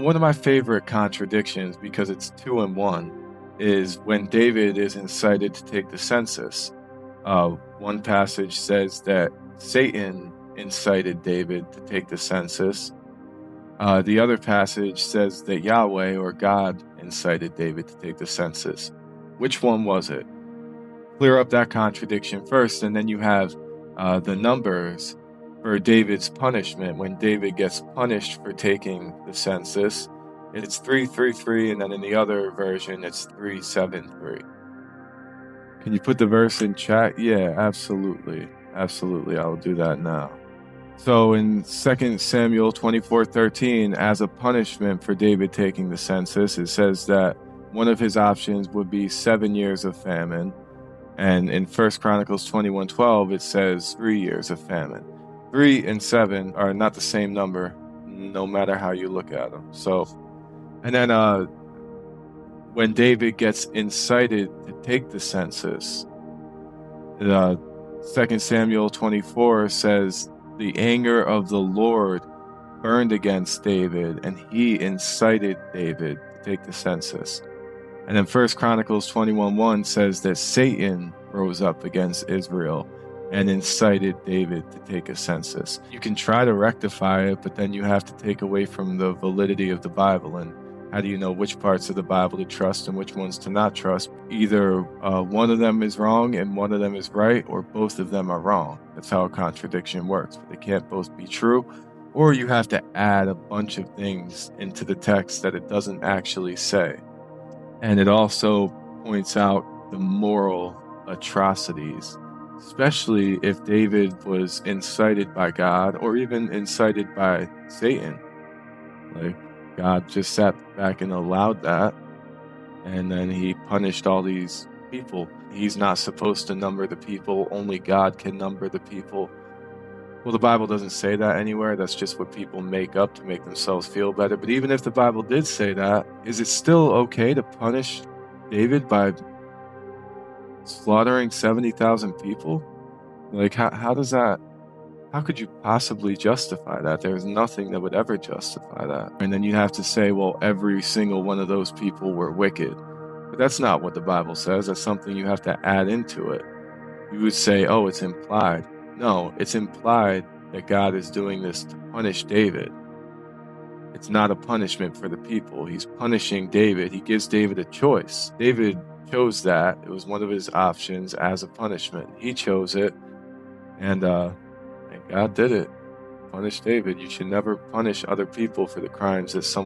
One of my favorite contradictions, because it's two in one, is when David is incited to take the census. One passage says that Satan incited David to take the census. The other passage says that Yahweh, or God, incited David to take the census. Which one was it? Clear up that contradiction first, and then you have the numbers for David's punishment. When David gets punished for taking the census, it's 333, and then in the other version, it's 373. Can you put the verse in chat? Yeah, absolutely. Absolutely, I will do that now. So in 2 Samuel 24:13, as a punishment for David taking the census, it says that one of his options would be 7 years of famine. And in 1 Chronicles 21:12, it says 3 years of famine. 3 and 7 are not the same number, no matter how you look at them. So, and then when David gets incited to take the census, 2 Samuel 24 says, the anger of the Lord burned against David, and he incited David to take the census. And then 1 Chronicles 21:1 says that Satan rose up against Israel and incited David to take a census. You can try to rectify it, but then you have to take away from the validity of the Bible. And how do you know which parts of the Bible to trust and which ones to not trust? Either one of them is wrong and one of them is right, or both of them are wrong. That's how a contradiction works. But they can't both be true. Or you have to add a bunch of things into the text that it doesn't actually say. And it also points out the moral atrocities, especially if David was incited by God or even incited by Satan. Like, God just sat back and allowed that, and then he punished all these people. He's not supposed to number the people. Only God can number the people. Well, the Bible doesn't say that anywhere. That's just what people make up to make themselves feel better. But even if the Bible did say that, is it still okay to punish David by slaughtering 70,000 people? Like, how does that, how could you possibly justify that? There's nothing that would ever justify that. And then you have to say, well, every single one of those people were wicked. But that's not what the Bible says. That's something you have to add into it. You would say, oh, it's implied. No, it's implied that God is doing this to punish David. It's not a punishment for the people. He's punishing David. He gives David a choice. David chose that. It was one of his options as a punishment. He chose it, and God did it. Punish David. You should never punish other people for the crimes that someone